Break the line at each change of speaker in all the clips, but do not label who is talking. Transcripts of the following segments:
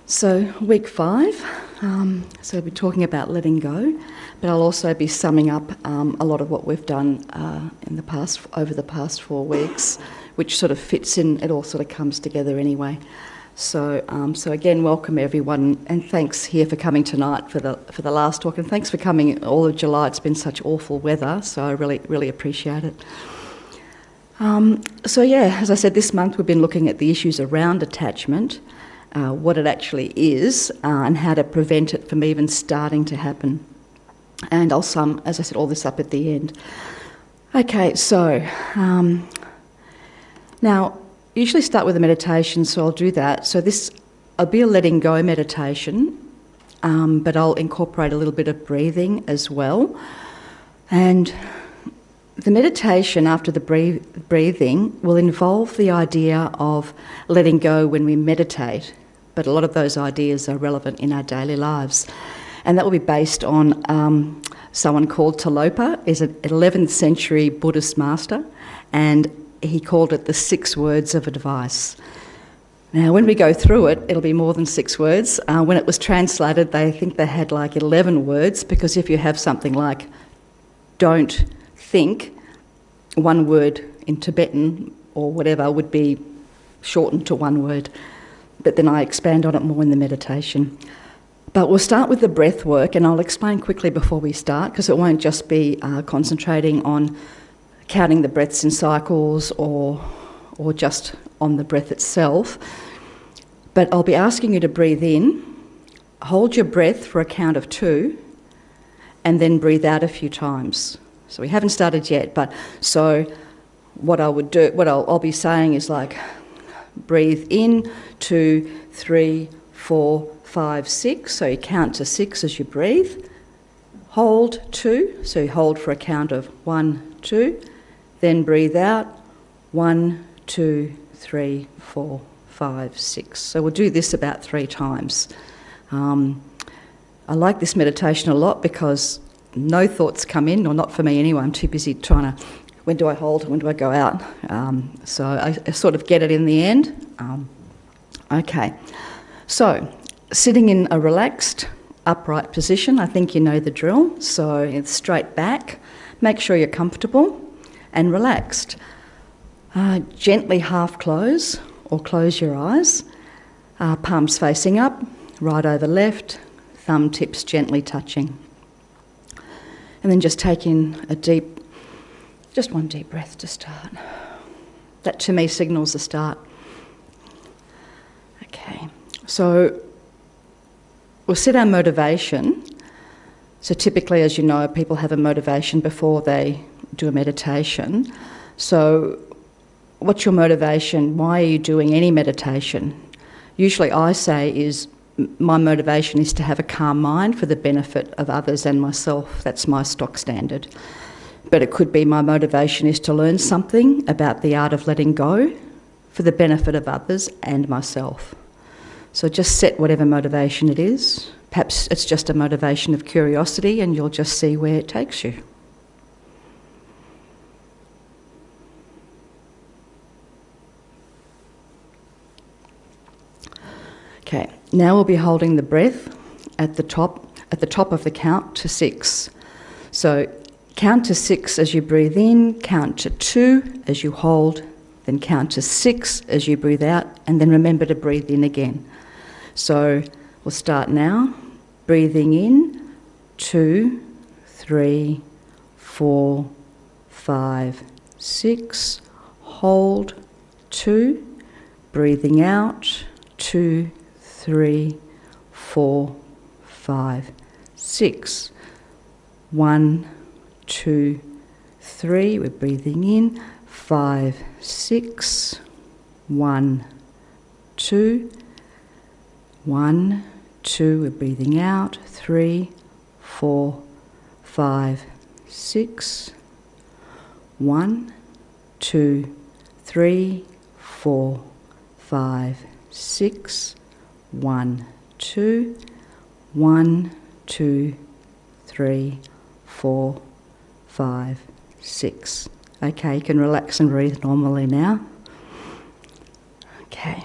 So week 5, so we'll be talking about letting go, but I'll also be summing up a lot of what we've done over the past 4 weeks, which sort of fits in. It all sort of comes together anyway. So again, welcome everyone, and thanks here for coming tonight for the last talk, and thanks for coming all of July. It's been such awful weather, so I really appreciate it. As I said, this month we've been looking at the issues around attachment. What it actually is, and how to prevent it from even starting to happen. And I'll sum, as I said, all this up at the end. Okay, so now usually start with a meditation, so I'll do that. So I'll be a letting go meditation, but I'll incorporate a little bit of breathing as well. And the meditation after the breathing will involve the idea of letting go when we meditate. But a lot of those ideas are relevant in our daily lives. And that will be based on someone called Talopa, is an 11th century Buddhist master, and he called it the 6 words of advice. Now, when we go through it, it'll be more than 6 words. When it was translated, they think they had like 11 words, because if you have something like don't think, one word in Tibetan or whatever would be shortened to 1 word. But then I expand on it more in the meditation. But we'll start with the breath work, and I'll explain quickly before we start, because it won't just be concentrating on counting the breaths in cycles or just on the breath itself. But I'll be asking you to breathe in, hold your breath for a count of 2, and then breathe out a few times. So we haven't started yet, but so what I'll be saying is like, breathe in, 2, 3, 4, 5, 6. So you count to 6 as you breathe. Hold 2. So you hold for a count of 1, 2. Then breathe out 1, 2, 3, 4, 5, 6. So we'll do this about 3 times. I like this meditation a lot because no thoughts come in, or not for me anyway. I'm too busy trying to, when do I hold, when do I go out? So I sort of get it in the end. Okay, so sitting in a relaxed, upright position, I think you know the drill. So it's straight back, make sure you're comfortable and relaxed. Gently half close or close your eyes, palms facing up, right over left, thumb tips gently touching. And then just take in just 1 deep breath to start. That to me signals the start. Okay, so we'll set our motivation. So typically, as you know, people have a motivation before they do a meditation. So what's your motivation? Why are you doing any meditation? Usually I say is my motivation is to have a calm mind for the benefit of others and myself. That's my stock standard. But it could be my motivation is to learn something about the art of letting go for the benefit of others and myself. So just set whatever motivation it is. Perhaps it's just a motivation of curiosity, and you'll just see where it takes you. Okay, now we'll be holding the breath at the top of the count to 6. So count to 6 as you breathe in, count to 2 as you hold, then count to 6 as you breathe out, and then remember to breathe in again. So we'll start now. Breathing in, 2, 3, 4, 5, 6. Hold, 2. Breathing out, 2, 3, 4, 5, 6. 1, 2, 3. We're breathing in. 5, 6. 1, 2. 1, 2. We're breathing out. 3, 4, 5, 6. 1, 2, 3, 4, 5, 6. 1, 2. 1, 2, 3, 4, 5, 6. Okay, you can relax and breathe normally now. Okay.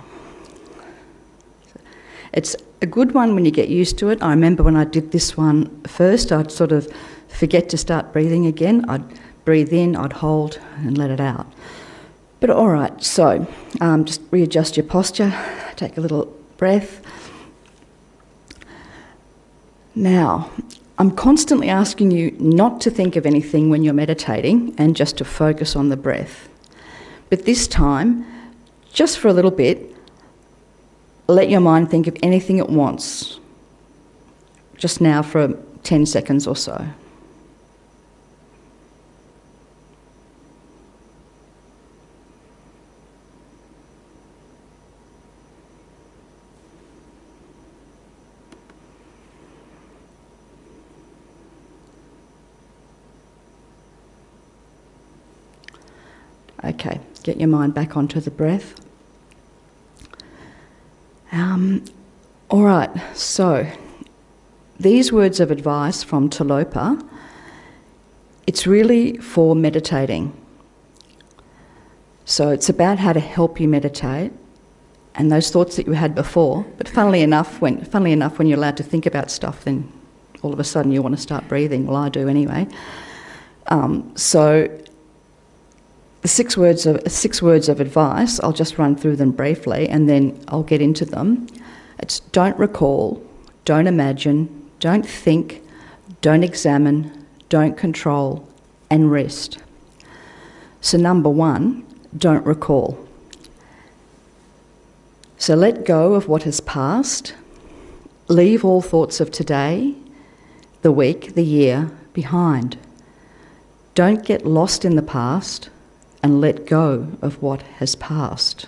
It's a good one when you get used to it. I remember when I did this one first, I'd sort of forget to start breathing again. I'd breathe in, I'd hold and let it out. But all right, so just readjust your posture, take a little breath. Now, I'm constantly asking you not to think of anything when you're meditating and just to focus on the breath. But this time, just for a little bit, let your mind think of anything it wants, just now for 10 seconds or so. Okay, get your mind back onto the breath. All right, so these words of advice from Talopa, it's really for meditating. So it's about how to help you meditate and those thoughts that you had before. But funnily enough, when you're allowed to think about stuff, then all of a sudden you want to start breathing. Well, I do anyway. So the six words of advice, I'll just run through them briefly and then I'll get into them. It's don't recall, don't imagine, don't think, don't examine, don't control, and rest. So number 1, don't recall. So let go of what has passed, leave all thoughts of today, the week, the year behind. Don't get lost in the past and let go of what has passed.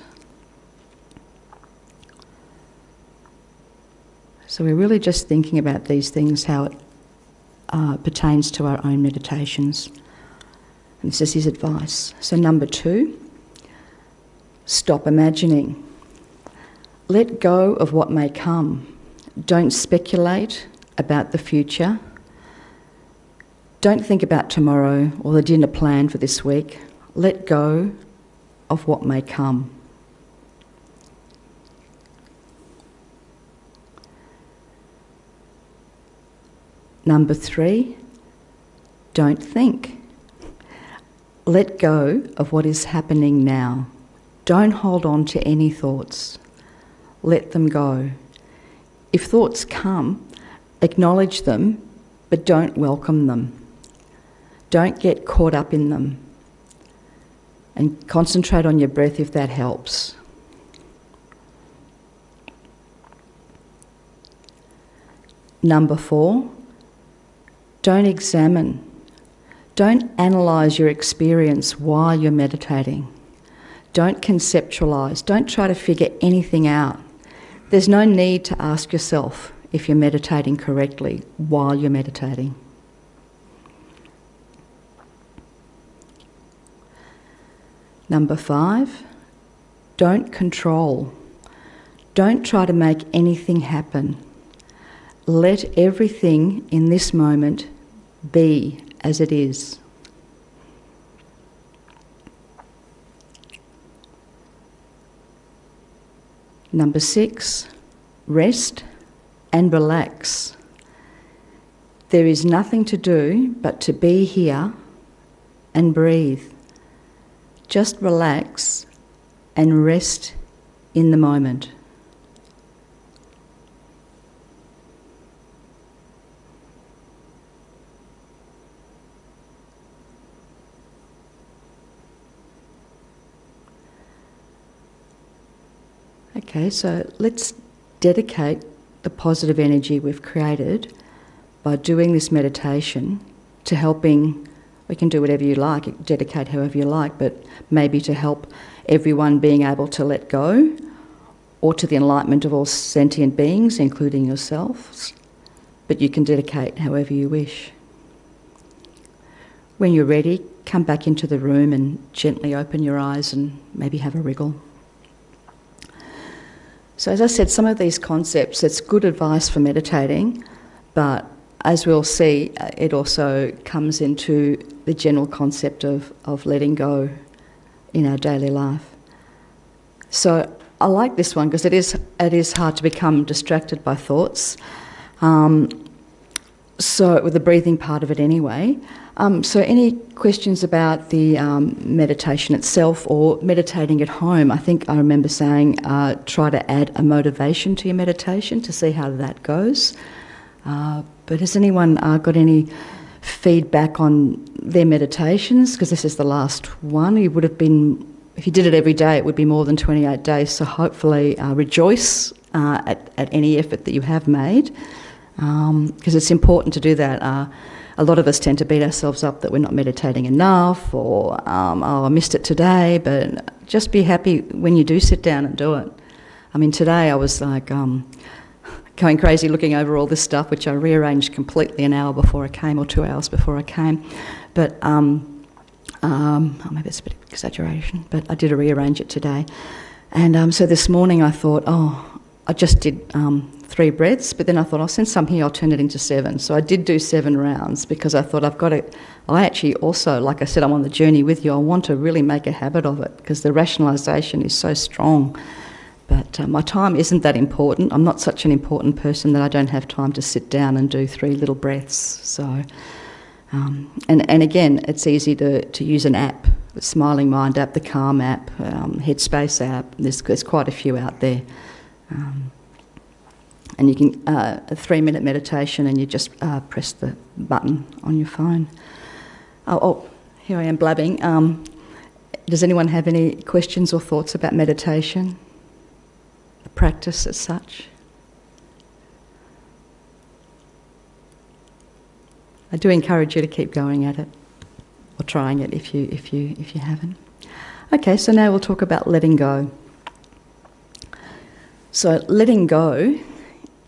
So we're really just thinking about these things, how it pertains to our own meditations. And this is his advice. So number 2, stop imagining. Let go of what may come. Don't speculate about the future. Don't think about tomorrow or the dinner plan for this week. Let go of what may come. Number 3, don't think. Let go of what is happening now. Don't hold on to any thoughts. Let them go. If thoughts come, acknowledge them, but don't welcome them. Don't get caught up in them. And concentrate on your breath if that helps. Number 4, don't examine. Don't analyse your experience while you're meditating. Don't conceptualise. Don't try to figure anything out. There's no need to ask yourself if you're meditating correctly while you're meditating. Number 5, don't control. Don't try to make anything happen. Let everything in this moment be as it is. Number 6, rest and relax. There is nothing to do but to be here and breathe. Just relax and rest in the moment. Okay, so let's dedicate the positive energy we've created by doing this meditation to helping. We can do whatever you like, dedicate however you like, but maybe to help everyone being able to let go, or to the enlightenment of all sentient beings, including yourselves. But you can dedicate however you wish. When you're ready, come back into the room and gently open your eyes and maybe have a wriggle. So as I said, some of these concepts, it's good advice for meditating, but as we'll see, it also comes into the general concept of letting go in our daily life. So I like this one because it is hard to become distracted by thoughts. So with the breathing part of it anyway. So any questions about the meditation itself or meditating at home? I think I remember saying try to add a motivation to your meditation to see how that goes. But has anyone got any feedback on their meditations? Because this is the last one. You would have been, if you did it every day, it would be more than 28 days. So hopefully rejoice at any effort that you have made. Because it's important to do that. A lot of us tend to beat ourselves up that we're not meditating enough, or oh, I missed it today. But just be happy when you do sit down and do it. I mean, today I was like going crazy looking over all this stuff, which I rearranged completely an hour before I came, or 2 hours before I came. But maybe it's a bit of exaggeration, but I did rearrange it today. And so this morning I thought, I just did 3 breaths, but then I thought, since I'm here, I'll turn it into 7. So I did do 7 rounds because I thought I actually also, like I said, I'm on the journey with you. I want to really make a habit of it because the rationalisation is so strong. But my time isn't that important. I'm not such an important person that I don't have time to sit down and do 3 little breaths. So, and again, it's easy to use an app, the Smiling Mind app, the Calm app, Headspace app. There's quite a few out there. And you can, a 3-minute meditation, and you just press the button on your phone. Here I am blabbing. Does anyone have any questions or thoughts about meditation? The practice as such? I do encourage you to keep going at it, or trying it if you haven't. Okay, so now we'll talk about letting go. So letting go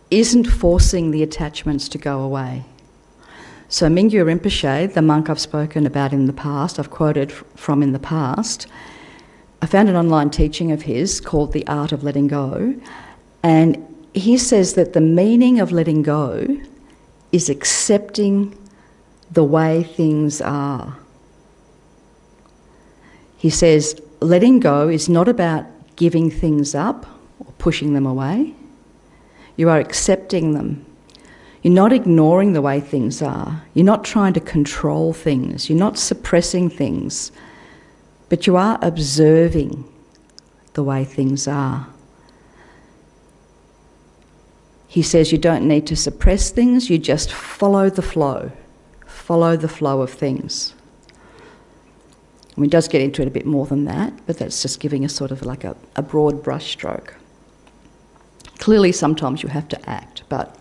isn't forcing the attachments to go away. So Mingyur Rinpoche, the monk I've spoken about in the past, I've quoted from in the past, I found an online teaching of his called The Art of Letting Go, and he says that the meaning of letting go is accepting the way things are. He says letting go is not about giving things up or pushing them away. You are accepting them. You're not ignoring the way things are. You're not trying to control things. You're not suppressing things. But you are observing the way things are. He says you don't need to suppress things, you just follow the flow. Follow the flow of things. I mean, it does get into it a bit more than that, but that's just giving us sort of like a broad brush stroke. Clearly, sometimes you have to act, but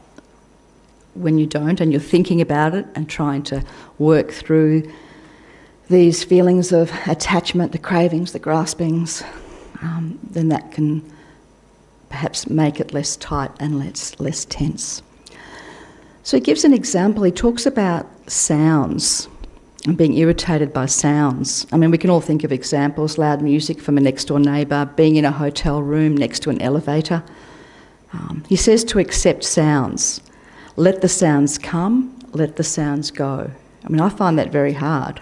when you don't and you're thinking about it and trying to work through these feelings of attachment, the cravings, the graspings, then that can perhaps make it less tight and less tense. So he gives an example. He talks about sounds and being irritated by sounds. I mean, we can all think of examples: loud music from a next-door neighbour, being in a hotel room next to an elevator. He says to accept sounds. Let the sounds come, let the sounds go. I mean, I find that very hard.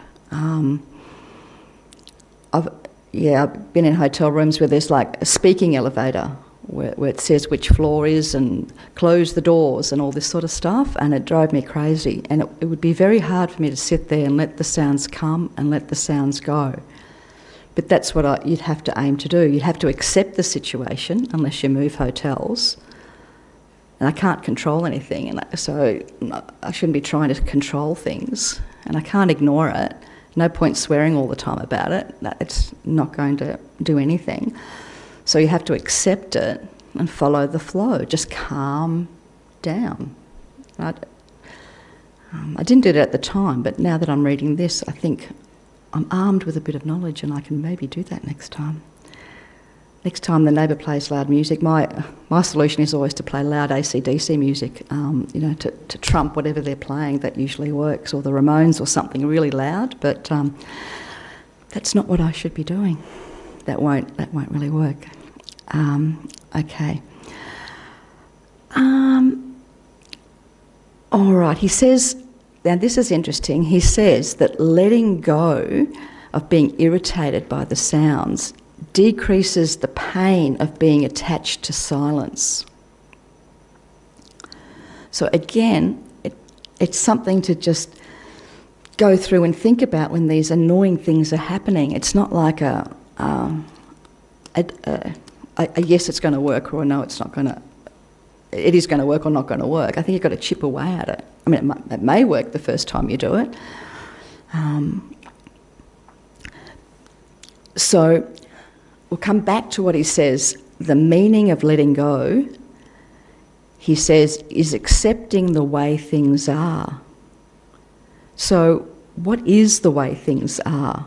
I've been in hotel rooms where there's like a speaking elevator where it says which floor is and close the doors and all this sort of stuff, and it drove me crazy. And it would be very hard for me to sit there and let the sounds come and let the sounds go. But that's what you'd have to aim to do. You'd have to accept the situation, unless you move hotels. And I can't control anything, and so I shouldn't be trying to control things. And I can't ignore it. No point swearing all the time about it. It's not going to do anything. So you have to accept it and follow the flow. Just calm down. Right? I didn't do that at the time, but now that I'm reading this, I think I'm armed with a bit of knowledge and I can maybe do that next time. Next time the neighbour plays loud music, my solution is always to play loud AC/DC music, to trump whatever they're playing. That usually works, or the Ramones or something really loud, but that's not what I should be doing. That won't really work. Okay. All right, he says, now this is interesting, he says that letting go of being irritated by the sounds decreases the pain of being attached to silence. So again, it's something to just go through and think about when these annoying things are happening. It's not like a yes, it's going to work, or a no, it's not going to. It is going to work or not going to work. I think you've got to chip away at it. I mean, it may work the first time you do it. So we'll come back to what he says. The meaning of letting go, he says, is accepting the way things are. So what is the way things are?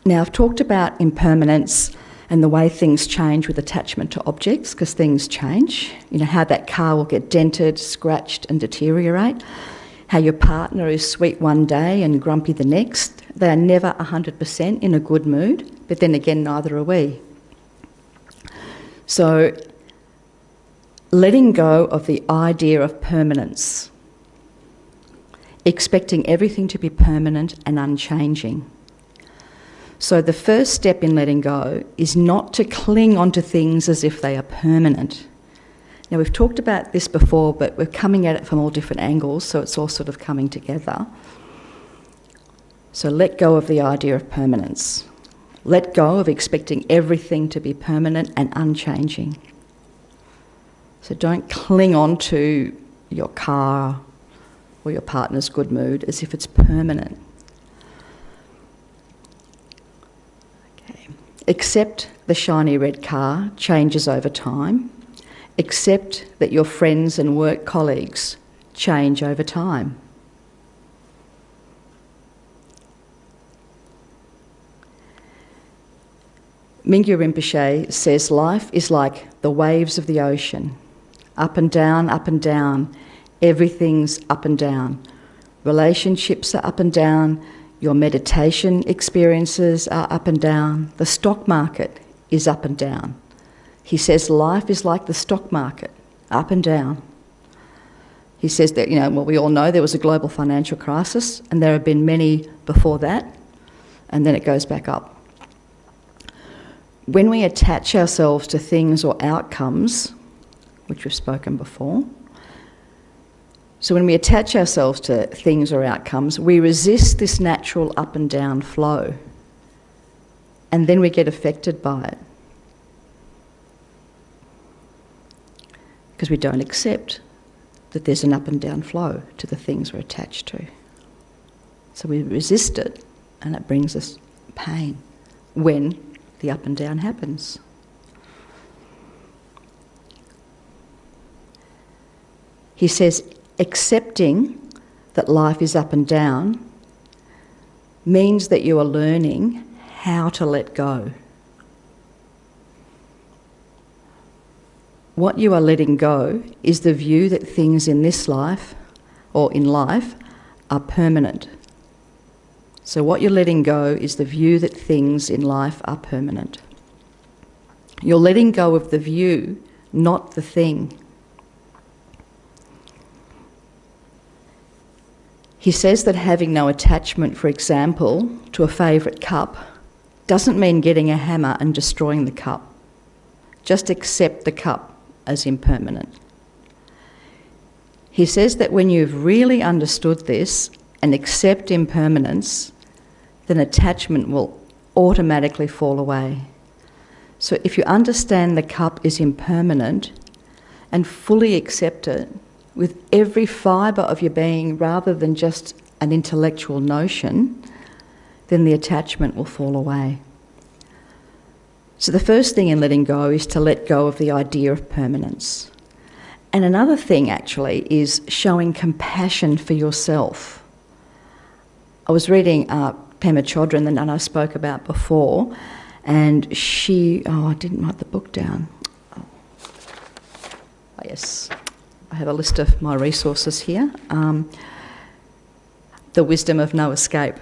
Now, I've talked about impermanence and the way things change with attachment to objects, because things change. You know, how that car will get dented, scratched and deteriorate. How your partner is sweet one day and grumpy the next. They are never 100% in a good mood, but then again, neither are we. So, letting go of the idea of permanence. Expecting everything to be permanent and unchanging. So the first step in letting go is not to cling onto things as if they are permanent. Now, we've talked about this before, but we're coming at it from all different angles, so it's all sort of coming together. So let go of the idea of permanence. Let go of expecting everything to be permanent and unchanging. So don't cling on to your car or your partner's good mood as if it's permanent. Accept the shiny red car changes over time. Accept that your friends and work colleagues change over time. Mingyur Rinpoche says life is like the waves of the ocean. Up and down, everything's up and down. Relationships are up and down. Your meditation experiences are up and down. The stock market is up and down. He says life is like the stock market, up and down. He says that, well, we all know there was a global financial crisis, and there have been many before that, and then it goes back up. When we attach ourselves to things or outcomes, which we've spoken before, so when we attach ourselves to things or outcomes, we resist this natural up and down flow, and then we get affected by it because we don't accept that there's an up and down flow to the things we're attached to. So we resist it, and it brings us pain when the up and down happens. He says, accepting that life is up and down means that you are learning how to let go. What you are letting go is the view that things in this life, or in life, are permanent. So what you're letting go is the view that things in life are permanent. You're letting go of the view, not the thing. He says that having no attachment, for example, to a favourite cup doesn't mean getting a hammer and destroying the cup. Just accept the cup as impermanent. He says that when you've really understood this and accept impermanence, then attachment will automatically fall away. So if you understand the cup is impermanent and fully accept it, with every fibre of your being rather than just an intellectual notion, then the attachment will fall away. So the first thing in letting go is to let go of the idea of permanence. And another thing actually is showing compassion for yourself. I was reading Pema Chodron, the nun I spoke about before, and she, I didn't write the book down. Oh, yes. I have a list of my resources here. The Wisdom of No Escape.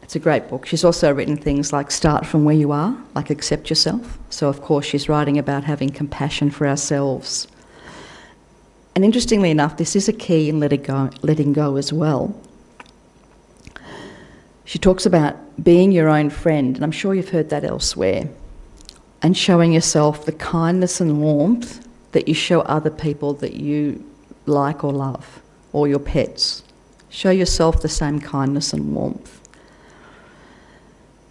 It's a great book. She's also written things like Start From Where You Are, like Accept Yourself. So, of course, she's writing about having compassion for ourselves. And interestingly enough, this is a key in letting go as well. She talks about being your own friend, and I'm sure you've heard that elsewhere, and showing yourself the kindness and warmth that you show other people that you like or love, or your pets. Show yourself the same kindness and warmth.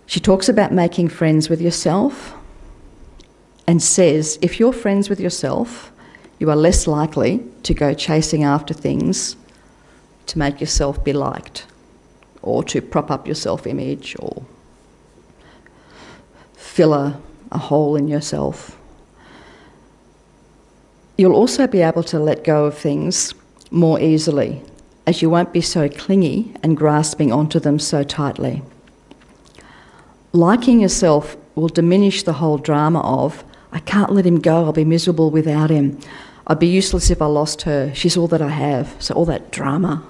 She talks about making friends with yourself and says, if you're friends with yourself, you are less likely to go chasing after things to make yourself be liked, or to prop up your self-image, or fill a hole in yourself. You'll also be able to let go of things more easily, as you won't be so clingy and grasping onto them so tightly. Liking yourself will diminish the whole drama of, I can't let him go, I'll be miserable without him. I'd be useless if I lost her, she's all that I have. So all that drama.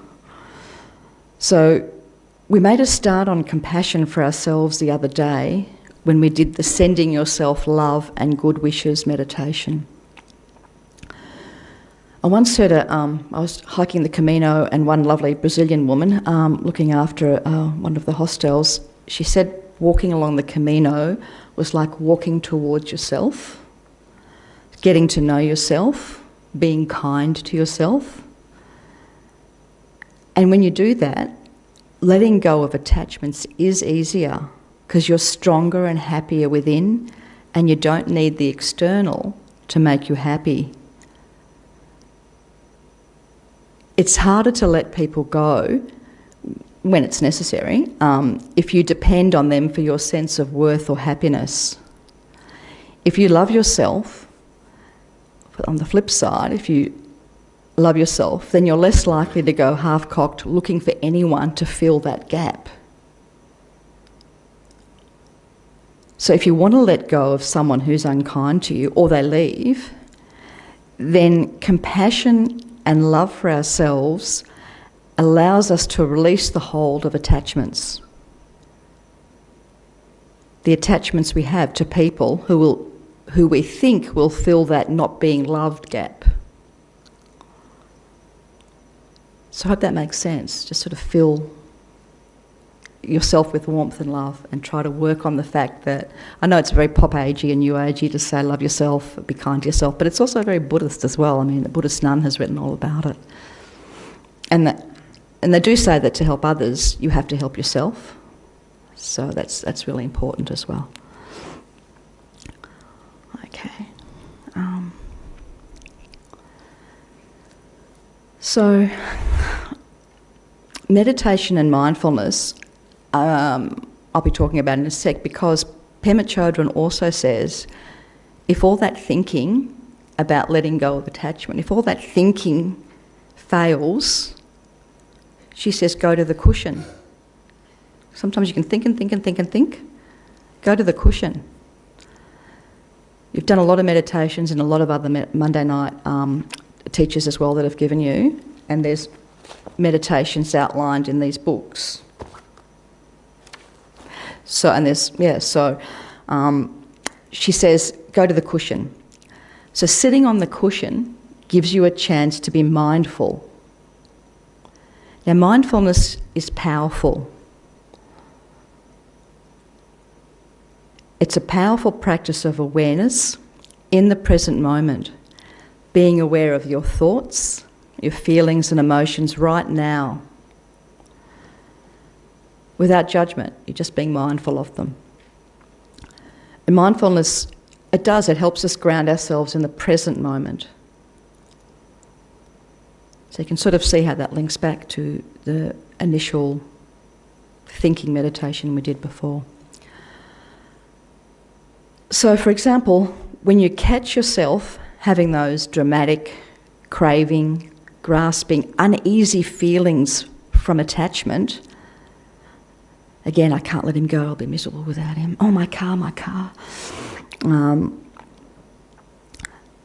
So we made a start on compassion for ourselves the other day when we did the sending yourself love and good wishes meditation. I once heard I was hiking the Camino, and one lovely Brazilian woman looking after one of the hostels, she said walking along the Camino was like walking towards yourself, getting to know yourself, being kind to yourself. And when you do that, letting go of attachments is easier because you're stronger and happier within, and you don't need the external to make you happy. It's harder to let people go when it's necessary if you depend on them for your sense of worth or happiness. If you love yourself, on the flip side, if you love yourself, then you're less likely to go half-cocked looking for anyone to fill that gap. So if you want to let go of someone who's unkind to you, or they leave, then compassion and love for ourselves allows us to release the hold of attachments. The attachments we have to people who we think will fill that not being loved gap. So I hope that makes sense. Just sort of fill yourself with warmth and love, and try to work on the fact that, I know it's very pop-agey and new-agey to say love yourself, be kind to yourself, but it's also very Buddhist as well. I mean, the Buddhist nun has written all about it. And they do say that to help others, you have to help yourself. So that's really important as well. Okay. So meditation and mindfulness, I'll be talking about in a sec, because Pema Chodron also says, if all that thinking about letting go of attachment, if all that thinking fails, she says, go to the cushion. Sometimes you can think and think and think and think. Go to the cushion. You've done a lot of meditations and a lot of other Monday night teachers as well that have given you, and there's meditations outlined in these books. So she says, go to the cushion. So sitting on the cushion gives you a chance to be mindful. Now, mindfulness is powerful. It's a powerful practice of awareness in the present moment, being aware of your thoughts, your feelings and emotions right now, without judgment. You're just being mindful of them. And mindfulness, it helps us ground ourselves in the present moment. So you can sort of see how that links back to the initial thinking meditation we did before. So, for example, when you catch yourself having those dramatic, craving, grasping, uneasy feelings from attachment, again, I can't let him go, I'll be miserable without him. Oh, my car.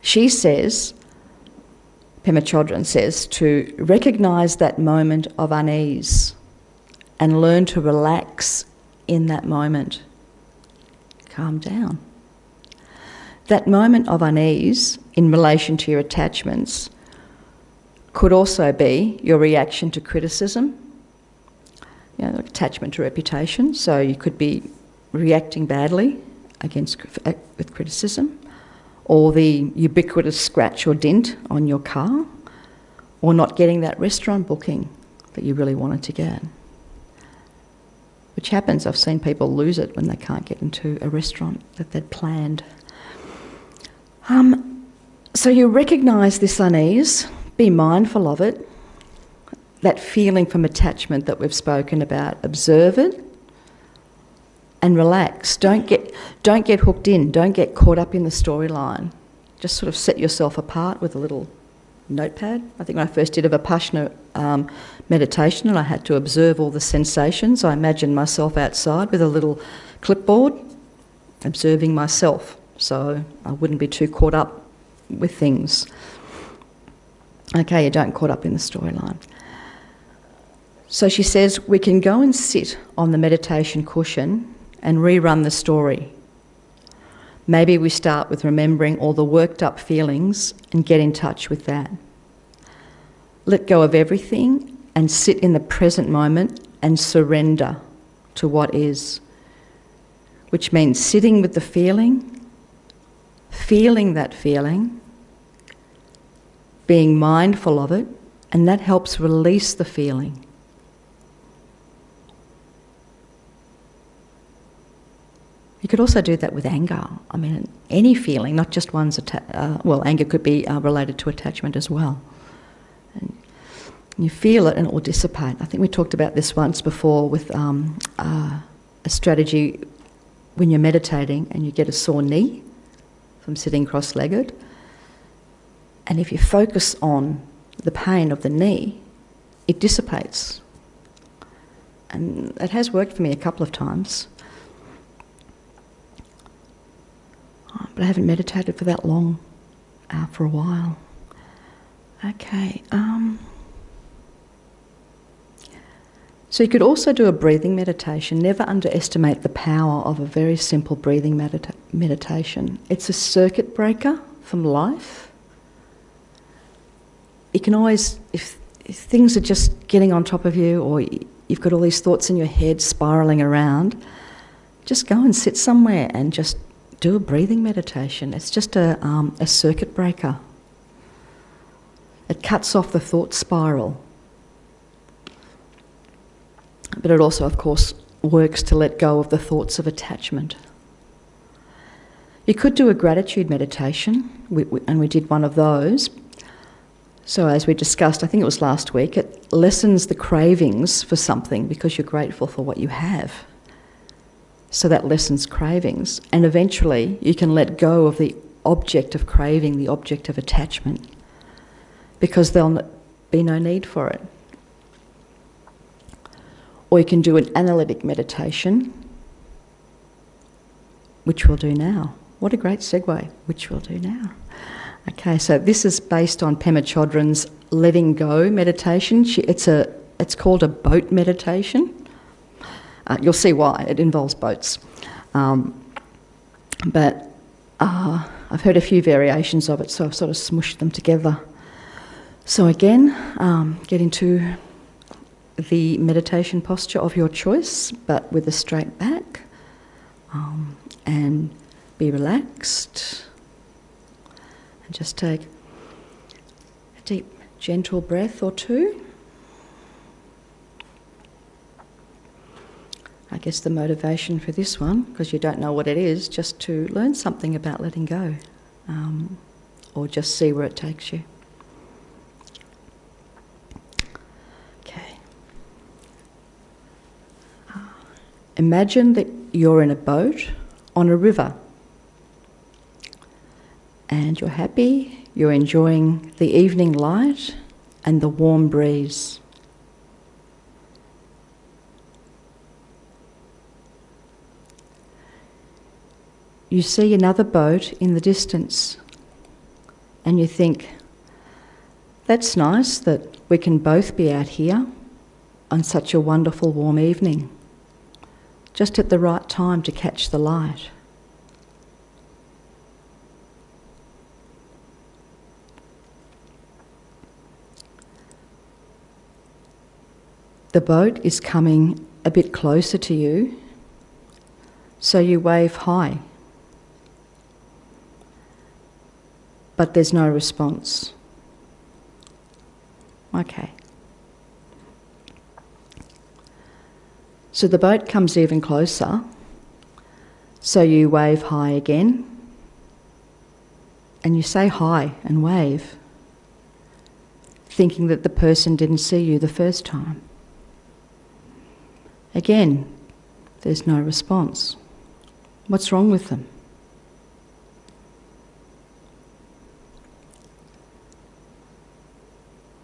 She says, Pema Chodron says, to recognise that moment of unease and learn to relax in that moment. Calm down. That moment of unease in relation to your attachments could also be your reaction to criticism, like attachment to reputation. So you could be reacting badly with criticism, or the ubiquitous scratch or dent on your car, or not getting that restaurant booking that you really wanted to get. Which happens, I've seen people lose it when they can't get into a restaurant that they'd planned. So you recognise this unease, be mindful of it, that feeling from attachment that we've spoken about, observe it and relax. Don't get hooked in, don't get caught up in the storyline. Just sort of set yourself apart with a little notepad. I think when I first did a Vipassana meditation and I had to observe all the sensations, I imagined myself outside with a little clipboard, observing myself, so I wouldn't be too caught up with things. Okay, you don't caught up in the storyline. So she says, we can go and sit on the meditation cushion and rerun the story. Maybe we start with remembering all the worked up feelings and get in touch with that. Let go of everything and sit in the present moment and surrender to what is, which means sitting with the feeling, feeling that feeling, being mindful of it, and that helps release the feeling. You could also do that with anger. I mean, any feeling, not just one's anger could be related to attachment as well. And you feel it and it will dissipate. I think we talked about this once before with a strategy when you're meditating and you get a sore knee from sitting cross-legged. And if you focus on the pain of the knee, it dissipates. And it has worked for me a couple of times. But I haven't meditated for that long, for a while. Okay. So you could also do a breathing meditation. Never underestimate the power of a very simple breathing meditation. It's a circuit breaker from life. You can always, if things are just getting on top of you, or you've got all these thoughts in your head spiralling around, just go and sit somewhere and just do a breathing meditation. It's just a circuit breaker. It cuts off the thought spiral. But it also, of course, works to let go of the thoughts of attachment. You could do a gratitude meditation, and we did one of those. So as we discussed, I think it was last week, it lessens the cravings for something because you're grateful for what you have. So that lessens cravings, and eventually you can let go of the object of craving, the object of attachment, because there'll be no need for it. Or you can do an analytic meditation, which we'll do now. What a great segue, which we'll do now. Okay, so this is based on Pema Chodron's letting go meditation. It's called a boat meditation. You'll see why, it involves boats. But I've heard a few variations of it, so I've sort of smushed them together. So again, get into the meditation posture of your choice, but with a straight back, and be relaxed. And just take a deep, gentle breath or two. I guess the motivation for this one, because you don't know what it is, just to learn something about letting go, or just see where it takes you. Okay. Imagine that you're in a boat on a river, and you're happy, you're enjoying the evening light and the warm breeze. You see another boat in the distance and you think, that's nice that we can both be out here on such a wonderful warm evening, just at the right time to catch the light. The boat is coming a bit closer to you, so you wave hi. But there's no response. Okay. So the boat comes even closer, so you wave hi again, and you say hi and wave, thinking that the person didn't see you the first time. Again, there's no response. What's wrong with them?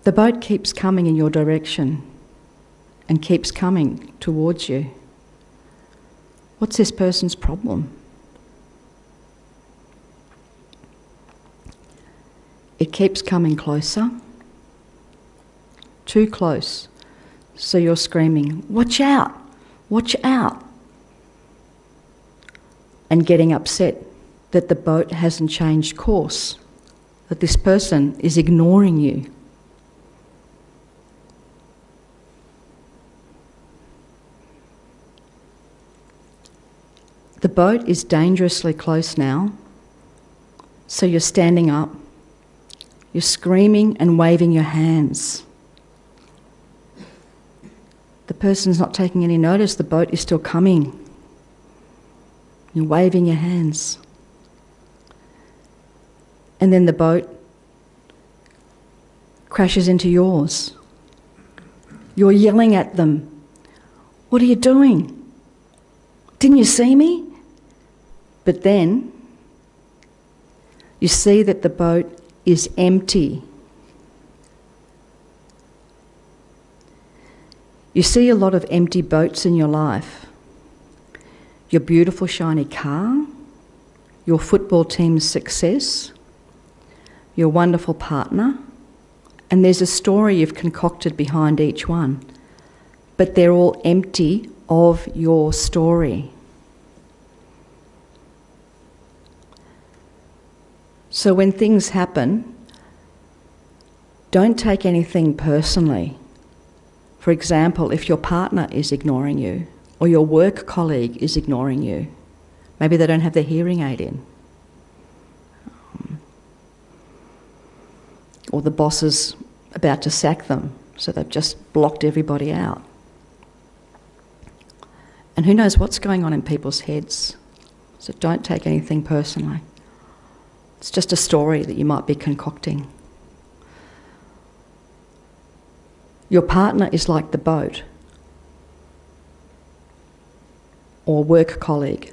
The boat keeps coming in your direction and keeps coming towards you. What's this person's problem? It keeps coming closer, too close, so you're screaming, "Watch out! Watch out!" and getting upset that the boat hasn't changed course, that this person is ignoring you. The boat is dangerously close now, so you're standing up, you're screaming and waving your hands. The person's not taking any notice, the boat is still coming. You're waving your hands. And then the boat crashes into yours. You're yelling at them. "What are you doing? Didn't you see me?" But then you see that the boat is empty. You see a lot of empty boats in your life. Your beautiful shiny car, your football team's success, your wonderful partner, and there's a story you've concocted behind each one, but they're all empty of your story. So when things happen, don't take anything personally. For example, if your partner is ignoring you, or your work colleague is ignoring you, maybe they don't have their hearing aid in, or the boss is about to sack them, so they've just blocked everybody out. And who knows what's going on in people's heads. So don't take anything personally. It's just a story that you might be concocting. Your partner is like the boat, or work colleague.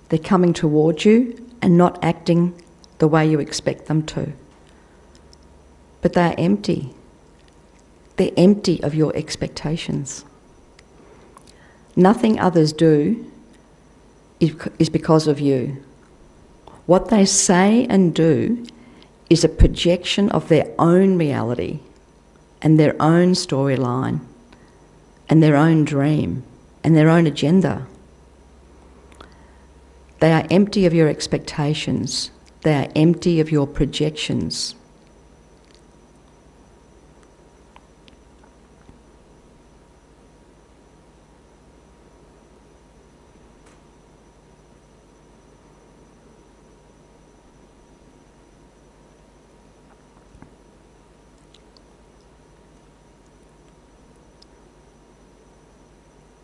They're coming towards you and not acting the way you expect them to. But they're empty. They're empty of your expectations. Nothing others do is because of you. What they say and do is a projection of their own reality and their own storyline and their own dream and their own agenda. They are empty of your expectations. They are empty of your projections.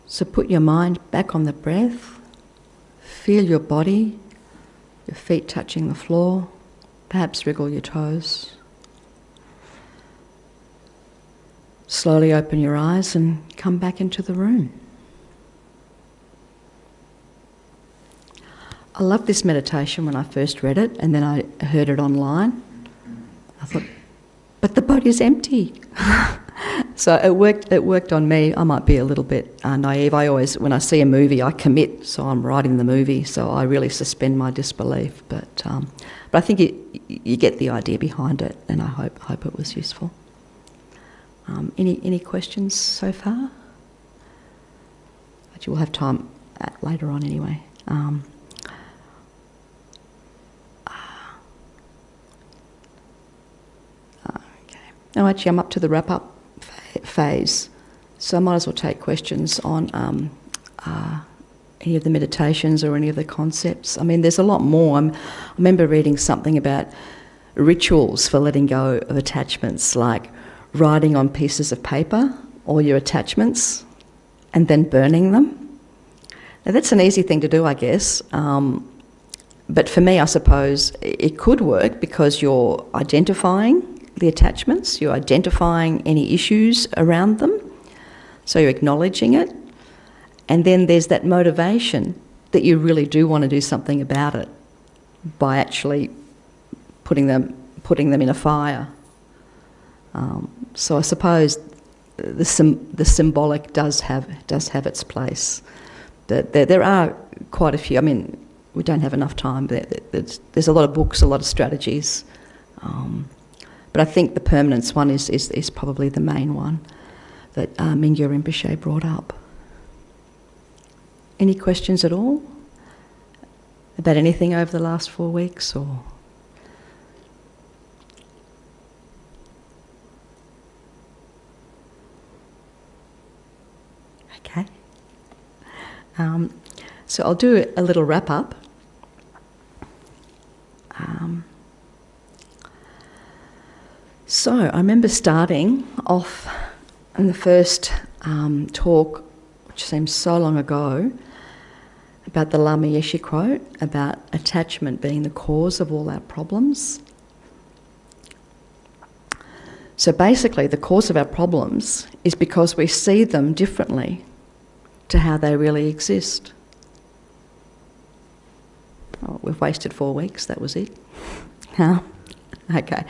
So put your mind back on the breath, feel your body, your feet touching the floor, perhaps wriggle your toes. Slowly open your eyes and come back into the room. I loved this meditation when I first read it, and then I heard it online. I thought, but the body's empty. So it worked on me. I might be a little bit naive. I always, when I see a movie, I commit, so I'm writing the movie, so I really suspend my disbelief. But I think you get the idea behind it, and I hope it was useful. Any questions so far? But you will have time later on anyway. Okay. No, actually, I'm up to the wrap-up phase. So I might as well take questions on any of the meditations or any of the concepts. I mean, there's a lot more. I remember reading something about rituals for letting go of attachments, like writing on pieces of paper all your attachments and then burning them. Now, that's an easy thing to do, I guess. But for me, I suppose it could work because you're identifying the attachments, you're identifying any issues around them, so you're acknowledging it. And then there's that motivation that you really do want to do something about it by actually putting them in a fire. So I suppose the symbolic does have its place. There are quite a few. I mean, we don't have enough time. There's a lot of books, a lot of strategies. But I think the permanence one is probably the main one that Mingyur Rinpoche brought up. Any questions at all about anything over the last 4 weeks? Or okay. So I'll do a little wrap up. So I remember starting off in the first talk, which seems so long ago, about the Lama Yeshe quote about attachment being the cause of all our problems. So basically the cause of our problems is because we see them differently to how they really exist. Oh, we've wasted 4 weeks, that was it. Huh? Okay.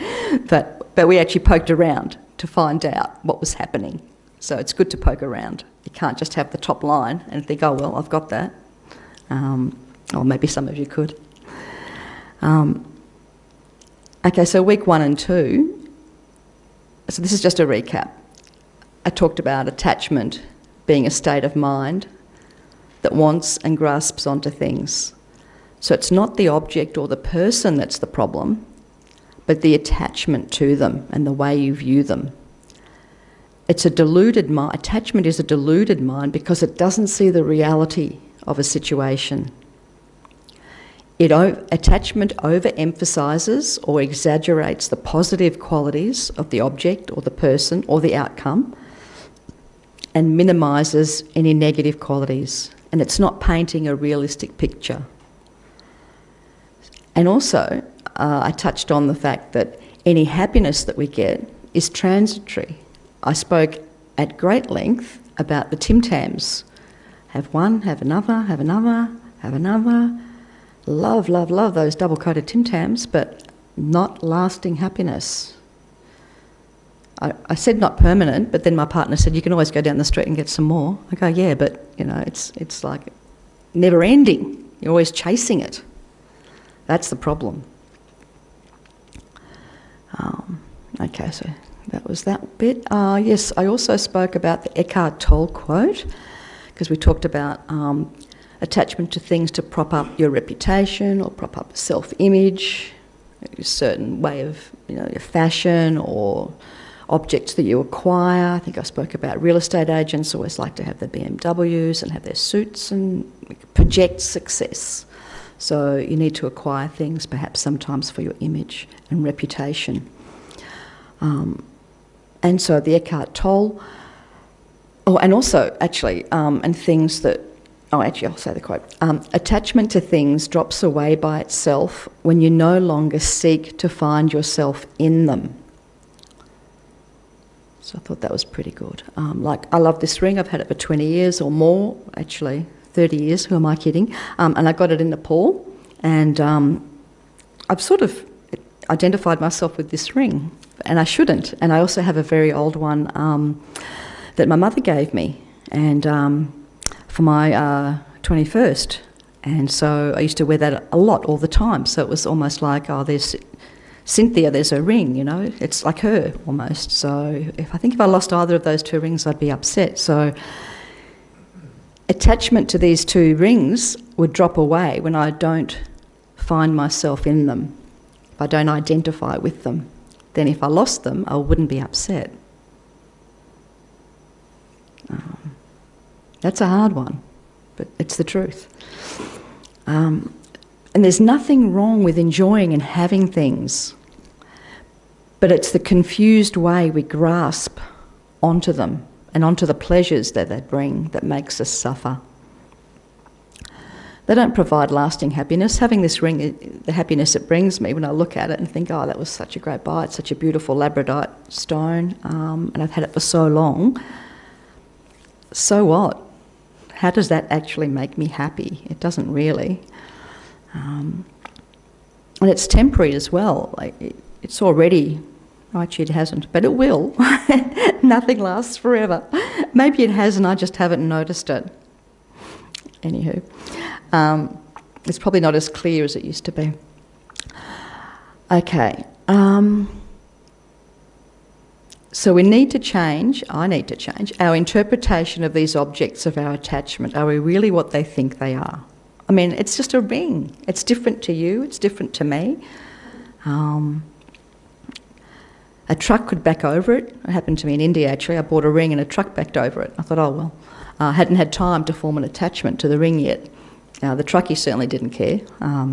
But we actually poked around to find out what was happening. So it's good to poke around. You can't just have the top line and think, oh, well, I've got that. Or maybe some of you could. Okay, so week 1 and 2. So this is just a recap. I talked about attachment being a state of mind that wants and grasps onto things. So it's not the object or the person that's the problem, but the attachment to them and the way you view them. It's a deluded mind. Attachment is a deluded mind because it doesn't see the reality of a situation. Attachment overemphasises or exaggerates the positive qualities of the object or the person or the outcome and minimises any negative qualities. And it's not painting a realistic picture. And also, I touched on the fact that any happiness that we get is transitory. I spoke at great length about the Tim Tams. Have one, have another, have another, have another. Love, love, love those double-coated Tim Tams, but not lasting happiness. I said not permanent, but then my partner said, you can always go down the street and get some more. I go, yeah, but, you know, it's like never ending. You're always chasing it. That's the problem. Okay, so that was that bit. Yes, I also spoke about the Eckhart Tolle quote, because we talked about attachment to things to prop up your reputation or prop up self-image, a certain way of, your fashion or objects that you acquire. I think I spoke about real estate agents always like to have their BMWs and have their suits and project success. So you need to acquire things perhaps sometimes for your image and reputation. And so the Eckhart Tolle, and also actually, and things that, I'll say the quote. Attachment to things drops away by itself when you no longer seek to find yourself in them. So I thought that was pretty good. I love this ring. I've had it for 20 years or more, actually 30 years. Who am I kidding? And I got it in Nepal, and I've sort of identified myself with this ring, and I shouldn't. And I also have a very old one that my mother gave me, and for my 21st. And so I used to wear that a lot, all the time. So it was almost like, there's Cynthia, there's a ring, It's like her, almost. So if I lost either of those 2 rings, I'd be upset. So attachment to these 2 rings would drop away when I don't find myself in them. If I don't identify with them. Then if I lost them, I wouldn't be upset. That's a hard one, but it's the truth. And there's nothing wrong with enjoying and having things, but it's the confused way we grasp onto them and onto the pleasures that they bring that makes us suffer. They don't provide lasting happiness. Having this ring, the happiness it brings me when I look at it and think, oh, that was such a great buy, it's such a beautiful labradorite stone, and I've had it for so long. So what? How does that actually make me happy? It doesn't really. And it's temporary as well. It's already, actually it hasn't, but it will. Nothing lasts forever. Maybe it has and I just haven't noticed it. Anywho. It's probably not as clear as it used to be. Okay. So we need to change, I need to change, our interpretation of these objects of our attachment. Are we really what they think they are? I mean, it's just a ring. It's different to you, it's different to me. A truck could back over it. It happened to me in India, actually. I bought a ring and a truck backed over it. I thought, oh, well, I hadn't had time to form an attachment to the ring yet. The truckie certainly didn't care,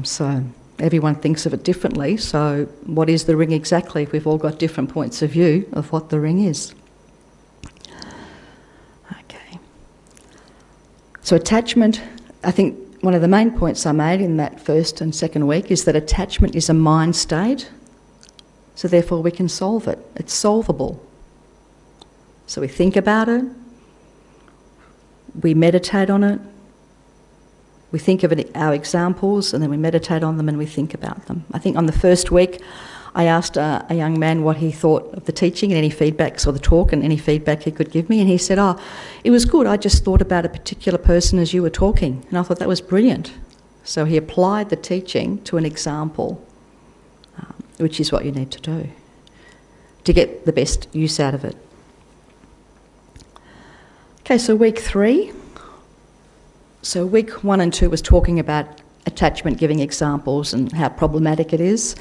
so everyone thinks of it differently. So what is the ring exactly if we've all got different points of view of what the ring is? Okay. So attachment, I think one of the main points I made in that first and second week is that attachment is a mind state, so therefore we can solve it. It's solvable. So we think about it, we meditate on it, we think of our examples and then we meditate on them and we think about them. I think on the first week I asked a young man what he thought of the teaching and any feedbacks, or the talk and any feedback he could give me, and he said, oh, it was good, I just thought about a particular person as you were talking, and I thought that was brilliant. So he applied the teaching to an example, which is what you need to do to get the best use out of it. Okay, so week 3. So week 1 and 2 was talking about attachment, giving examples and how problematic it is.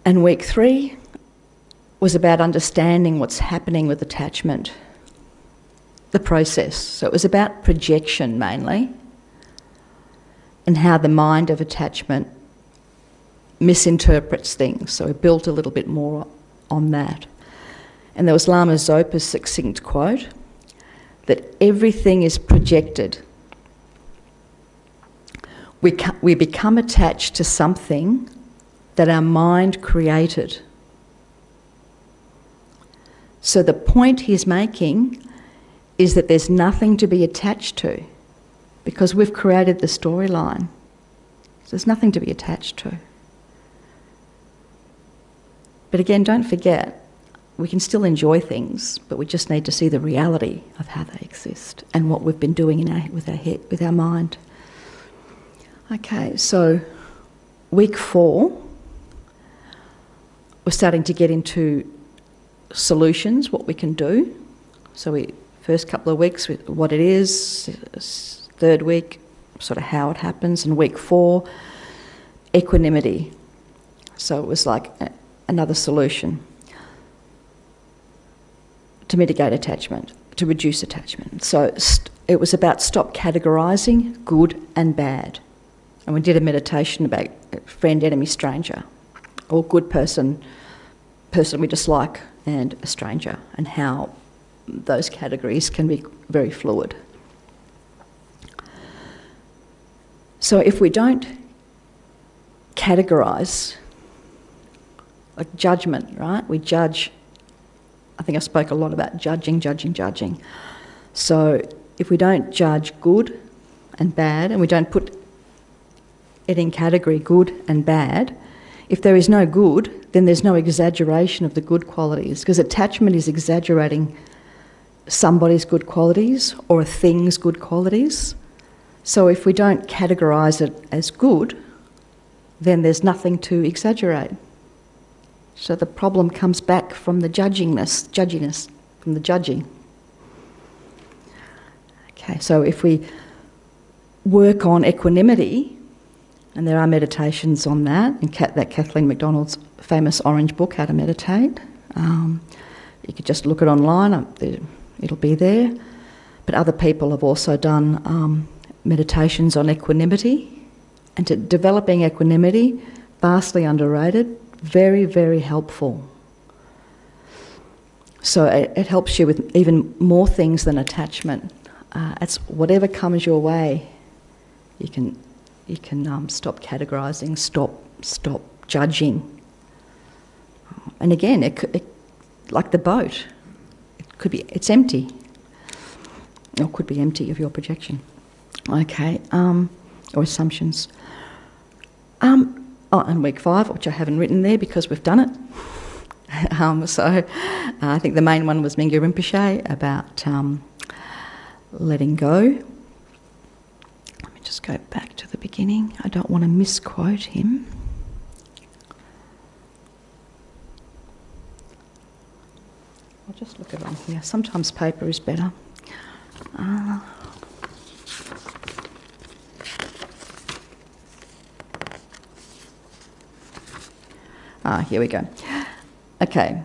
And week 3 was about understanding what's happening with attachment, the process. So it was about projection mainly, and how the mind of attachment misinterprets things. So we built a little bit more on that. And there was Lama Zopa's succinct quote, that everything is projected. We become attached to something that our mind created. So the point he's making is that there's nothing to be attached to, because we've created the storyline. So there's nothing to be attached to. But again, don't forget, we can still enjoy things, but we just need to see the reality of how they exist and what we've been doing with our head, with our mind. Okay, so week 4, we're starting to get into solutions, what we can do. So first couple of weeks, what it is, third week, sort of how it happens, and week 4, equanimity. So it was like another solution to mitigate attachment, to reduce attachment. So it was about stop categorising good and bad. And we did a meditation about friend, enemy, stranger, or good person we dislike, and a stranger, and how those categories can be very fluid. So if we don't categorise, like judgment, right? We judge. I think I spoke a lot about judging. So if we don't judge good and bad, and we don't put it in category good and bad, if there is no good, then there's no exaggeration of the good qualities, because attachment is exaggerating somebody's good qualities or a thing's good qualities. So if we don't categorise it as good, then there's nothing to exaggerate. So the problem comes back from the judginess, from the judging. Okay, so if we work on equanimity, and there are meditations on that, and that Kathleen MacDonald's famous orange book, How to Meditate. You could just look it online, it'll be there. But other people have also done meditations on equanimity, and developing equanimity, vastly underrated, very, very helpful. So it helps you with even more things than attachment. It's whatever comes your way, you can stop categorising, stop judging. And again, it like the boat, it's empty, or could be empty of your projection. Okay, or assumptions. And week 5, which I haven't written there because we've done it. I think the main one was Mingyur Rinpoche about letting go. Let me just go back to the beginning. I don't want to misquote him. I'll just look it on here. Sometimes paper is better. Here we go. Okay,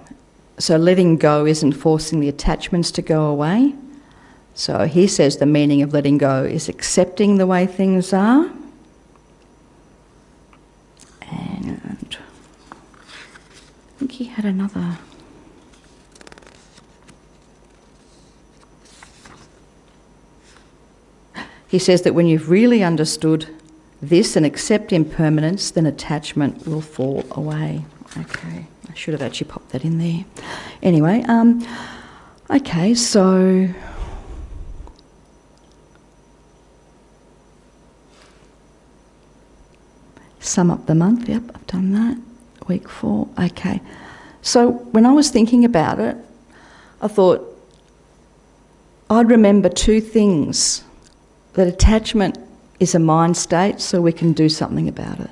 so letting go isn't forcing the attachments to go away. So he says the meaning of letting go is accepting the way things are. And I think he had another... He says that when you've really understood this and accept impermanence, then attachment will fall away. Okay, I should have actually popped that in there. Anyway, okay, so... Sum up the month, yep, I've done that. Week 4, okay. So when I was thinking about it, I thought I'd remember 2 things. That attachment is a mind state, so we can do something about it.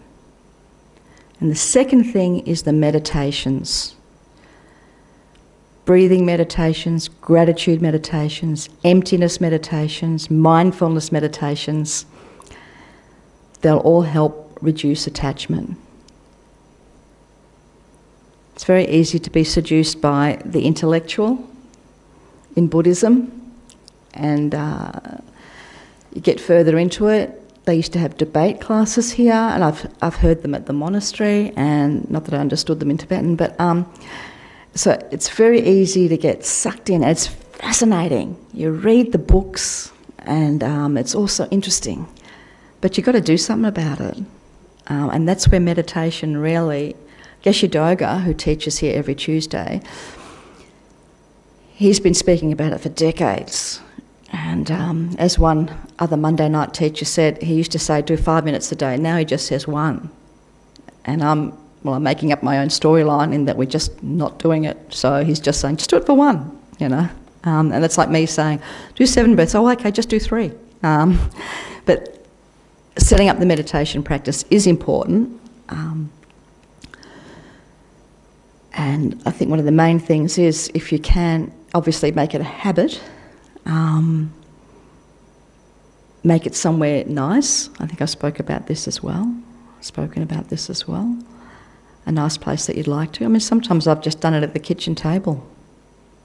And the second thing is the meditations. Breathing meditations, gratitude meditations, emptiness meditations, mindfulness meditations. They'll all help reduce attachment. It's very easy to be seduced by the intellectual in Buddhism, and you get further into it. They used to have debate classes here, and I've heard them at the monastery, and not that I understood them in Tibetan, but so it's very easy to get sucked in. It's fascinating. You read the books, and it's also interesting, but you've got to do something about it, and that's where meditation really... Geshe Doga, who teaches here every Tuesday, he's been speaking about it for decades. And as one other Monday night teacher said, he used to say, do 5 minutes a day. Now he just says 1. And I'm making up my own storyline in that we're just not doing it. So he's just saying, just do it for 1, you know. And it's like me saying, do 7 breaths. Oh, okay, just do 3. But setting up the meditation practice is important. And I think one of the main things is, if you can, obviously make it a habit. Make it somewhere nice. I think I spoken about this as well. A nice place that you'd like to. I mean, sometimes I've just done it at the kitchen table,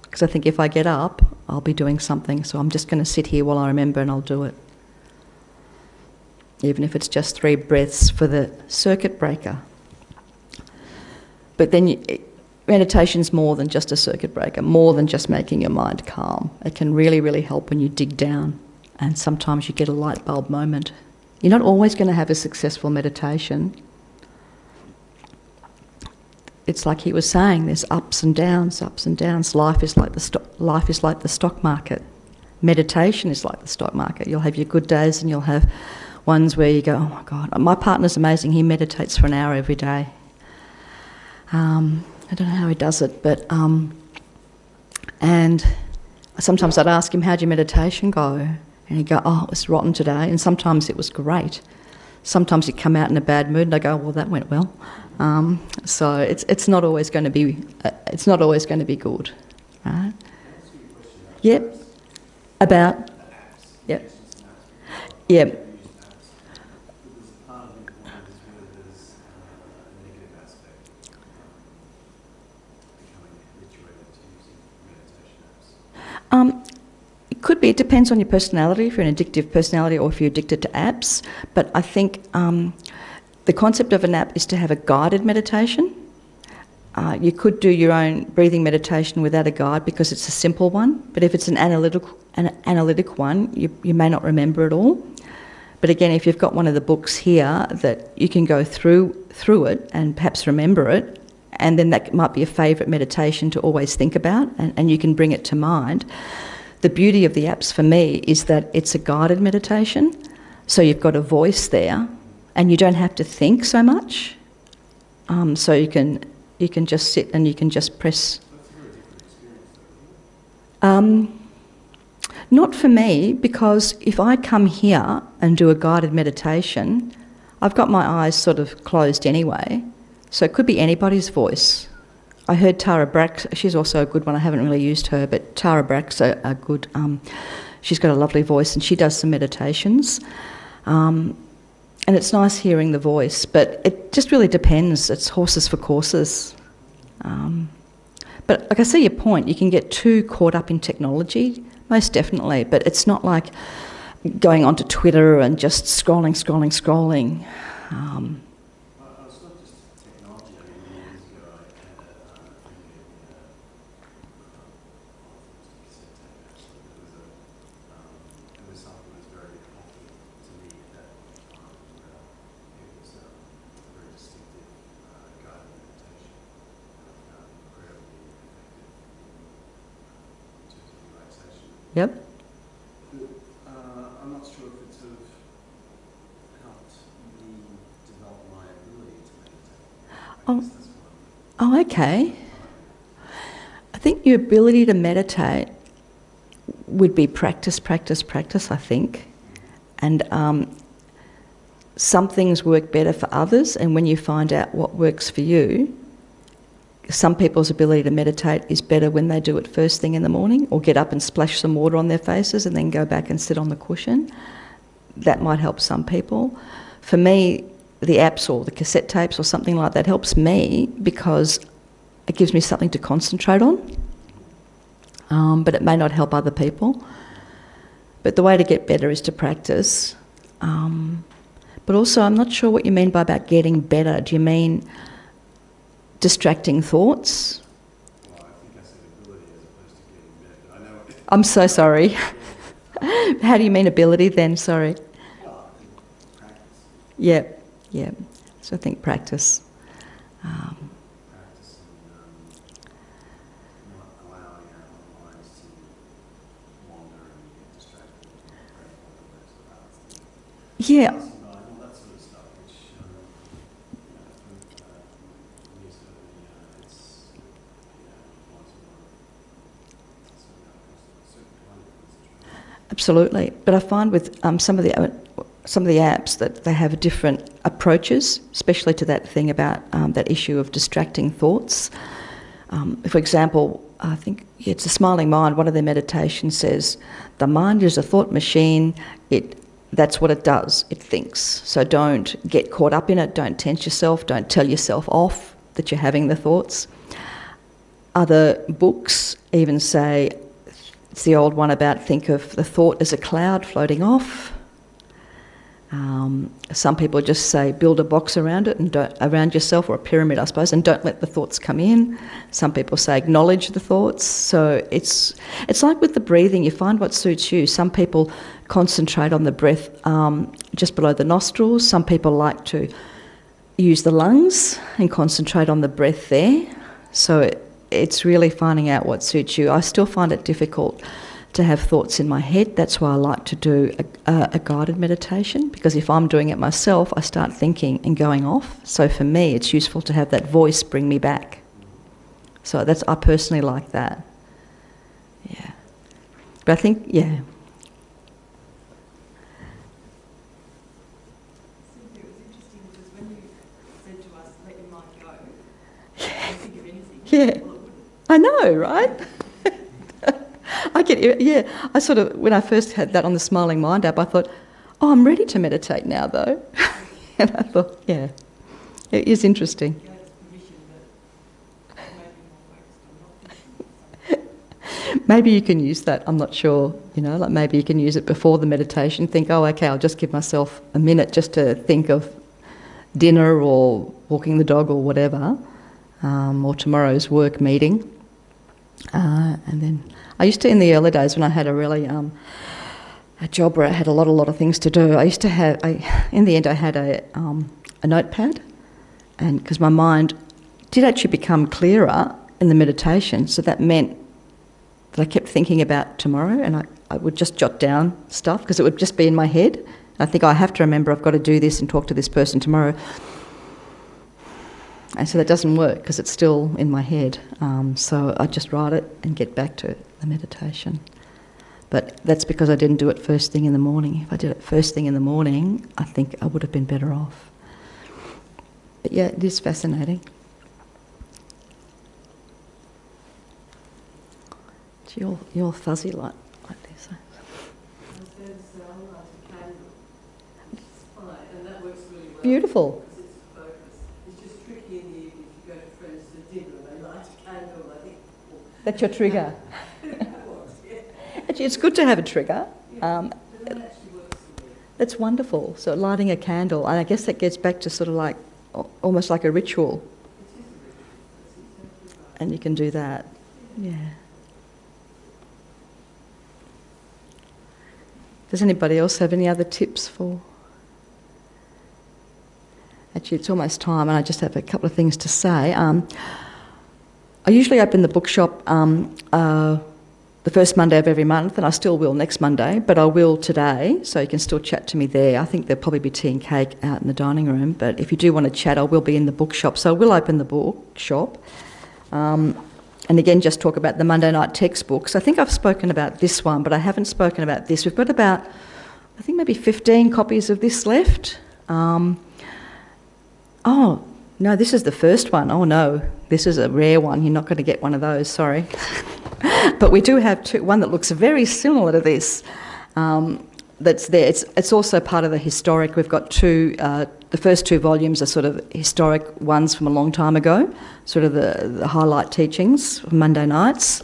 because I think if I get up, I'll be doing something. So I'm just going to sit here while I remember, and I'll do it. Even if it's just 3 breaths for the circuit breaker. But then meditation's more than just a circuit breaker, more than just making your mind calm. It can really, really help when you dig down, and sometimes you get a light bulb moment. You're not always going to have a successful meditation. It's like he was saying, there's ups and downs, ups and downs. Life is like the stock market. Meditation is like the stock market. You'll have your good days and you'll have ones where you go, oh my God. My partner's amazing. He meditates for an hour every day. I don't know how he does it, but and sometimes I'd ask him, how'd your meditation go? And he'd go, oh, it was rotten today. And sometimes it was great. Sometimes he'd come out in a bad mood, and I go, well, that went well. So it's not always going to be good, right? Yep. About. Yep. Yep. It Could be. It depends on your personality, if you're an addictive personality or if you're addicted to apps. But I think the concept of an app is to have a guided meditation. You could do your own breathing meditation without a guide because it's a simple one. But if it's an analytic one, you may not remember it all. But again, if you've got one of the books here that you can go through it and perhaps remember it, and then that might be a favourite meditation to always think about, and you can bring it to mind. The beauty of the apps for me is that it's a guided meditation, so you've got a voice there, and you don't have to think so much. So you can just sit and you can just press.
That's a very different experience, though.
Not for me, because if I come here and do a guided meditation, I've got my eyes sort of closed anyway, so it could be anybody's voice. I heard Tara Brack, she's also a good one, I haven't really used her, but Tara Brack's a good, she's got a lovely voice and she does some meditations. And it's nice hearing the voice, but it just really depends. It's horses for courses. But like I see your point, you can get too caught up in technology, most definitely, but it's not like going onto Twitter and just scrolling.
It's not just technology. I mean, years ago, I had it was something that was very appealing to me at that time. It was a very distinctive guided meditation. Incredibly effective in terms of relaxation.
Yep.
I'm not sure if it sort of helped me develop my ability to meditate. I guess that's what
Oh, okay. I think your ability to meditate would be practice, I think. And some things work better for others, and when you find out what works for you, some people's ability to meditate is better when they do it first thing in the morning, or get up and splash some water on their faces and then go back and sit on the cushion. That might help some people. For me, the apps or the cassette tapes or something like that helps me because it gives me something to concentrate on. But it may not help other people. But the way to get better is to practice. But also, I'm not sure what you mean by about getting better. Do you mean distracting thoughts?
Well, I think I said ability as opposed to getting better. I know what
I'm so sorry. How do you mean ability then? Sorry.
Well, I think practice.
Yeah. So I think practice.
Practice and not allowing our own minds to wander and get distracted and pray for the rest of us.
Yeah.
All that sort of stuff, which, for me, certainly, it's, once more, certain kind of concentration.
Absolutely, but I find with some of the apps that they have different approaches, especially to that thing about that issue of distracting thoughts. For example, I think it's a Smiling Mind. One of their meditations says, "The mind is a thought machine. That's what it does. It thinks. So don't get caught up in it. Don't tense yourself. Don't tell yourself off that you're having the thoughts." Other books even say, it's the old one about think of the thought as a cloud floating off. Some people just say build a box around it and around yourself, or a pyramid, I suppose, and don't let the thoughts come in. Some people say acknowledge the thoughts. So it's like with the breathing, you find what suits you. Some people concentrate on the breath just below the nostrils. Some people like to use the lungs and concentrate on the breath there. So it's really finding out what suits you. I still find it difficult to have thoughts in my head. That's why I like to do a guided meditation, because if I'm doing it myself, I start thinking and going off. So for me, it's useful to have that voice bring me back. So I personally like that. Yeah. But I think, yeah.
Cynthia, it was interesting because when you said to us, let your mind go, I think of anything.
Yeah.
Well,
I know, right? I sort of, when I first had that on the Smiling Mind app, I thought, oh, I'm ready to meditate now, though. And I thought, yeah, it is interesting. Maybe you can use that, I'm not sure, like maybe you can use it before the meditation. Think, oh, okay, I'll just give myself a minute just to think of dinner or walking the dog or whatever, or tomorrow's work meeting. And then I used to, in the early days when I had a really a job where I had a lot of things to do, I used to have, in the end I had a notepad, and because my mind did actually become clearer in the meditation, so that meant that I kept thinking about tomorrow, and I would just jot down stuff because it would just be in my head. And I think I have to remember I've got to do this and talk to this person tomorrow. And so that doesn't work because it's still in my head. So I just write it and get back to the meditation. But that's because I didn't do it first thing in the morning. If I did it first thing in the morning, I think I would have been better off. But yeah, it is fascinating. You're fuzzy like this.
I was going to say, I light a candle, which is fine, and that works really well.
Beautiful.
Because it's focus. It's just tricky in the evening if you go to friends to dinner and they light a candle, I think.
That's your trigger.
Yeah.
Actually, it's good to have a trigger.
But that actually works for me.
That's wonderful. So lighting a candle, and I guess that gets back to sort of like, almost like a ritual.
It is a ritual. That's exactly right.
And you can do that. Yeah. Does anybody else have any other tips for? Actually, it's almost time, and I just have a couple of things to say. I usually open the bookshop the first Monday of every month, and I still will next Monday, but I will today, so you can still chat to me there. I think there'll probably be tea and cake out in the dining room, but if you do want to chat, I will be in the bookshop, so I will open the bookshop. And again, just talk about the Monday night textbooks. I think I've spoken about this one, but I haven't spoken about this. We've got about, I think maybe 15 copies of this left. Oh, no, this is the first one. Oh no, this is a rare one. You're not going to get one of those, sorry. But we do have one that looks very similar to this. That's there. It's also part of the historic. We've got two. The first two volumes are sort of historic ones from a long time ago, sort of the highlight teachings of Monday nights,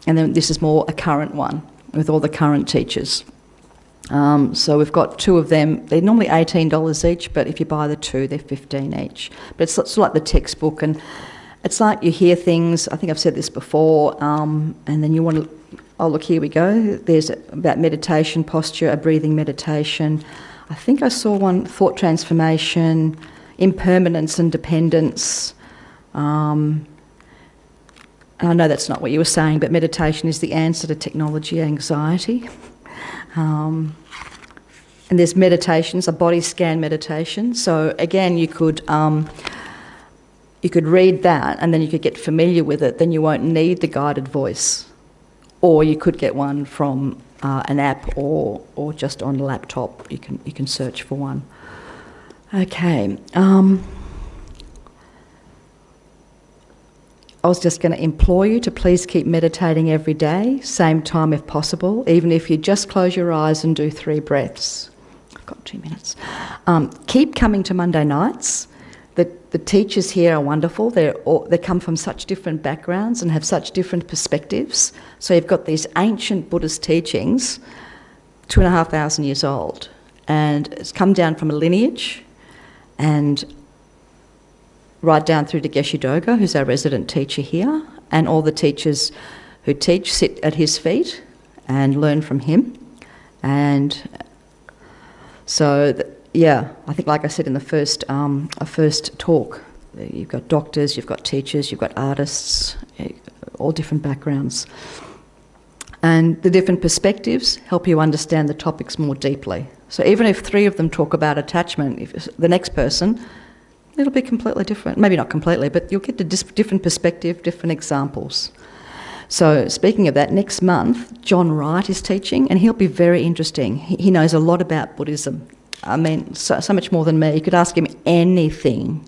and then this is more a current one with all the current teachers. So we've got two of them. They're normally $18 each, but if you buy the two, they're $15 each. But it's sort of like the textbook, and it's like you hear things. I think I've said this before, and then you want to. Oh, look, here we go. There's about meditation posture, a breathing meditation. I think I saw one, thought transformation, impermanence and dependence. I know that's not what you were saying, but meditation is the answer to technology anxiety. And there's meditations, a body scan meditation. So again, you could read that and then you could get familiar with it. Then you won't need the guided voice. Or you could get one from an app or just on a laptop. You can search for one. Okay. I was just going to implore you to please keep meditating every day, same time if possible, even if you just close your eyes and do 3 breaths. I've got 2 minutes. Keep coming to Monday nights. The teachers here are wonderful. They come from such different backgrounds and have such different perspectives. So you've got these ancient Buddhist teachings, 2,500 years old, and it's come down from a lineage, and right down through to Geshe Doga, who's our resident teacher here, and all the teachers who teach sit at his feet and learn from him. And so yeah, I think, like I said in the first talk, you've got doctors, you've got teachers, you've got artists, all different backgrounds. And the different perspectives help you understand the topics more deeply. So even if 3 of them talk about attachment, if the next person, it'll be completely different. Maybe not completely, but you'll get a different perspective, different examples. So speaking of that, next month, John Wright is teaching, and he'll be very interesting. He knows a lot about Buddhism. I mean, so much more than me. You could ask him anything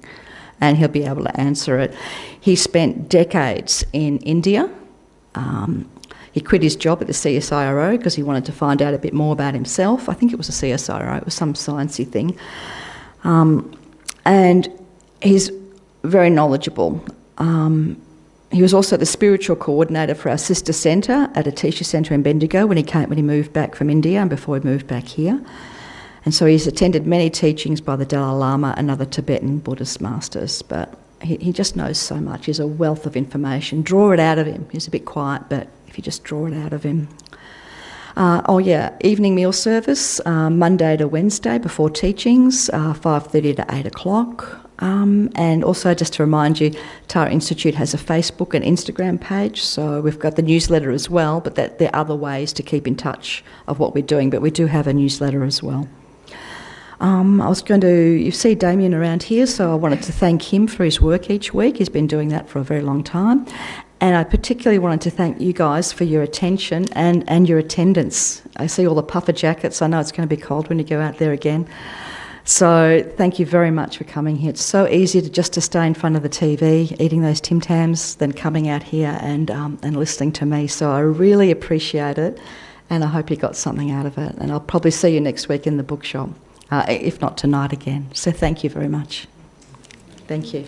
and he'll be able to answer it. He spent decades in India. He quit his job at the CSIRO because he wanted to find out a bit more about himself. I think it was a CSIRO, it was some sciencey thing. And he's very knowledgeable. He was also the spiritual coordinator for our sister centre at a teacher centre in Bendigo when he moved back from India and before he moved back here. And so he's attended many teachings by the Dalai Lama and other Tibetan Buddhist masters, but he just knows so much. He's a wealth of information. Draw it out of him. He's a bit quiet, but if you just draw it out of him. Evening meal service, Monday to Wednesday before teachings, 5:30 to 8 o'clock. And also just to remind you, Tara Institute has a Facebook and Instagram page, so we've got the newsletter as well, but there are other ways to keep in touch of what we're doing, but we do have a newsletter as well. You see Damien around here, so I wanted to thank him for his work each week. He's been doing that for a very long time. And I particularly wanted to thank you guys for your attention and your attendance. I see all the puffer jackets. I know it's going to be cold when you go out there again. So thank you very much for coming here. It's so easy to stay in front of the TV, eating those Tim Tams, than coming out here and listening to me. So I really appreciate it, and I hope you got something out of it. And I'll probably see you next week in the bookshop, if not tonight again. So thank you very much. Thank you.